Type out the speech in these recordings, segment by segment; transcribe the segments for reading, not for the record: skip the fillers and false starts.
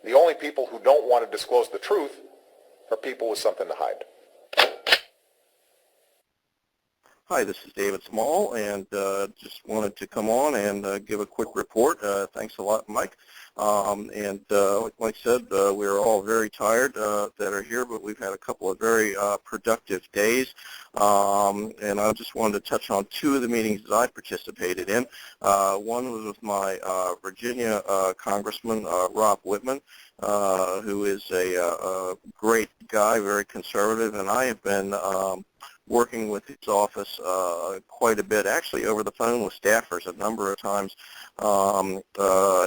The only people who don't want to disclose the truth are people with something to hide. Hi, this is David Small, and just wanted to come on and give a quick report. Thanks a lot, Mike. Like Mike said, we're all very tired that are here, but we've had a couple of very productive days. And I just wanted to touch on two of the meetings that I participated in. One was with my Virginia Congressman, Rob Wittman, who is a great guy, very conservative, and I have been working with his office quite a bit, actually over the phone with staffers a number of times.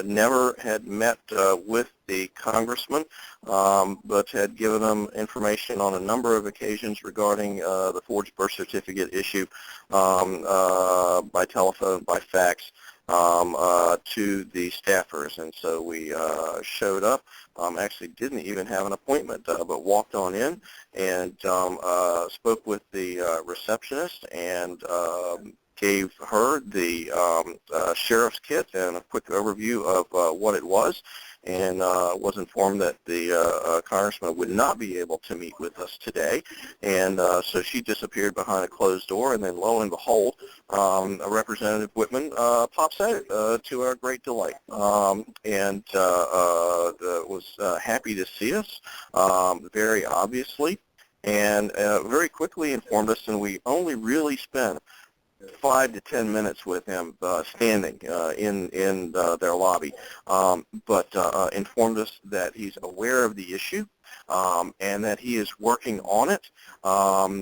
Never had met with the congressman, but had given him information on a number of occasions regarding the forged birth certificate issue by telephone, by fax, to the staffers. And so we showed up, actually didn't even have an appointment, but walked on in and spoke with the receptionist and gave her the sheriff's kit and a quick overview of what it was, and was informed that the congressman would not be able to meet with us today. And so she disappeared behind a closed door, and then lo and behold, Representative Wittman pops out to our great delight, and was happy to see us, very obviously, and very quickly informed us, and we only really spent 5 to 10 minutes with him standing in their lobby, but informed us that he's aware of the issue and that he is working on it,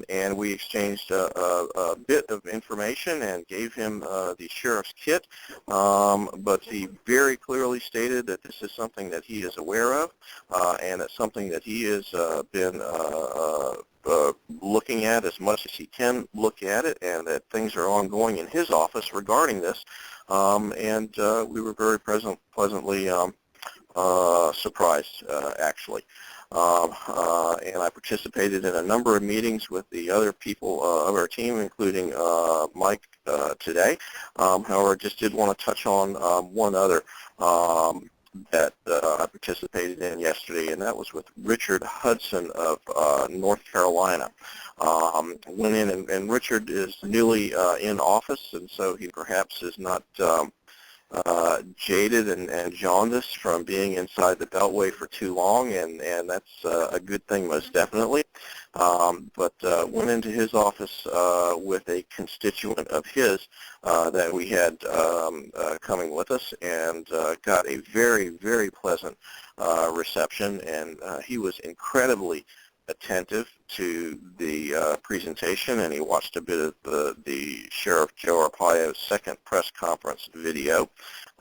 and we exchanged a bit of information and gave him the sheriff's kit, but he very clearly stated that this is something that he is aware of, and it's something that he has been looking at as much as he can look at it, and that things are ongoing in his office regarding this. And we were very pleasantly surprised, actually. And I participated in a number of meetings with the other people of our team, including Mike today. However, I just did want to touch on one other that I participated in yesterday, and that was with Richard Hudson of North Carolina. Went in, and Richard is newly in office, and so he perhaps is not jaded and jaundiced from being inside the Beltway for too long, and that's a good thing, most definitely. But went into his office with a constituent of his that we had coming with us, and got a very, very pleasant reception, and he was incredibly attentive to the presentation, and he watched a bit of the Sheriff Joe Arpaio's second press conference video,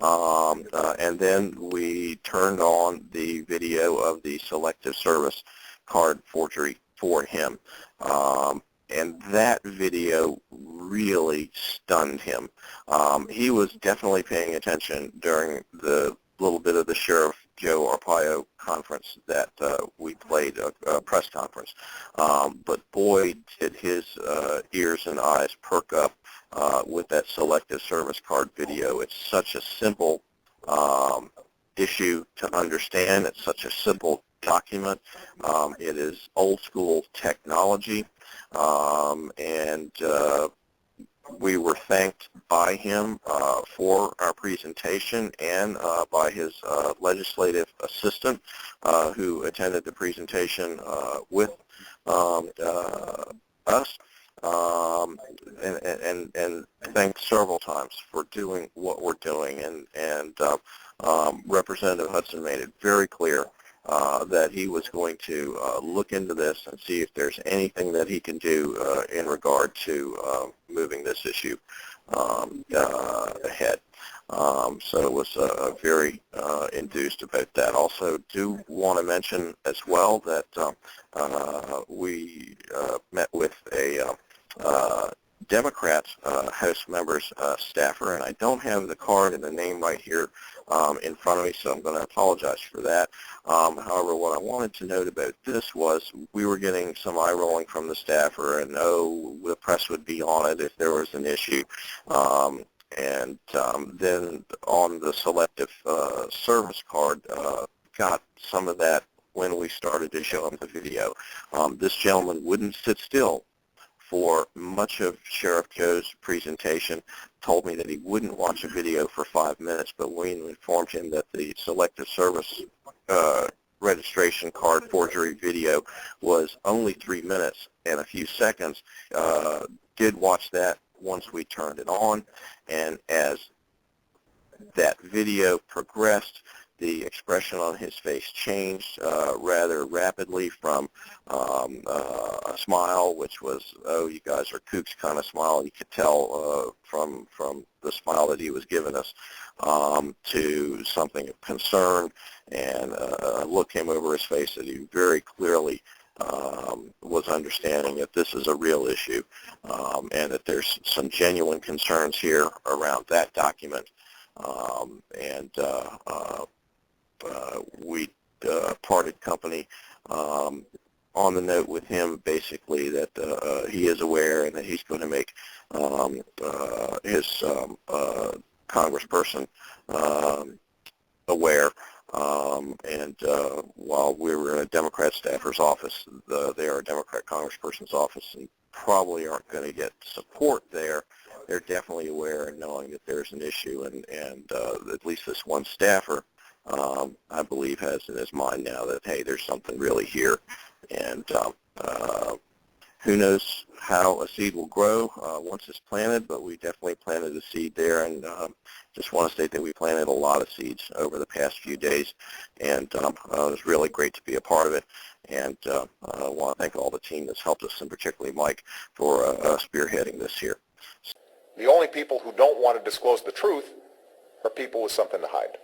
and then we turned on the video of the Selective Service card forgery for him, and that video really stunned him. He was definitely paying attention during the little bit of the Sheriff Joe Arpaio conference that we played, a press conference. But boy, did his ears and eyes perk up with that Selective Service card video. It's such a simple issue to understand. It's such a simple document. It is old school technology, and we were thanked by him for our presentation, and by his legislative assistant who attended the presentation with us, and thanked several times for doing what we're doing. And Representative Hudson made it very clear that he was going to look into this and see if there's anything that he can do in regard to moving this issue ahead. So it was very enthused about that. Also do want to mention as well that we met with a Democrat House member's staffer, and I don't have the card and the name right here in front of me, so I'm going to apologize for that. However, what I wanted to note about this was we were getting some eye rolling from the staffer, and the press would be on it if there was an issue. And then on the Selective Service card got some of that when we started to show him the video. This gentleman wouldn't sit still for much of Sheriff Joe's presentation, told me that he wouldn't watch a video for 5 minutes, but we informed him that the Selective Service registration card forgery video was only 3 minutes and a few seconds. Did watch that once we turned it on, and as that video progressed, the expression on his face changed rather rapidly from a smile, which was, oh, you guys are kooks kind of smile, you could tell from the smile that he was giving us, to something of concern, and a look came over his face that he very clearly was understanding that this is a real issue, and that there's some genuine concerns here around that document. We parted company on the note with him, basically that he is aware and that he's going to make his congressperson aware. While we were in a Democrat staffer's office, they are a Democrat congressperson's office and probably aren't going to get support there. They're definitely aware and knowing that there's an issue, and at least this one staffer, I believe, has in his mind now that, hey, there's something really here. And who knows how a seed will grow once it's planted, but we definitely planted a seed there, and just want to state that we planted a lot of seeds over the past few days, and it was really great to be a part of it. And I want to thank all the team that's helped us, and particularly Mike, for spearheading this here. The only people who don't want to disclose the truth are people with something to hide.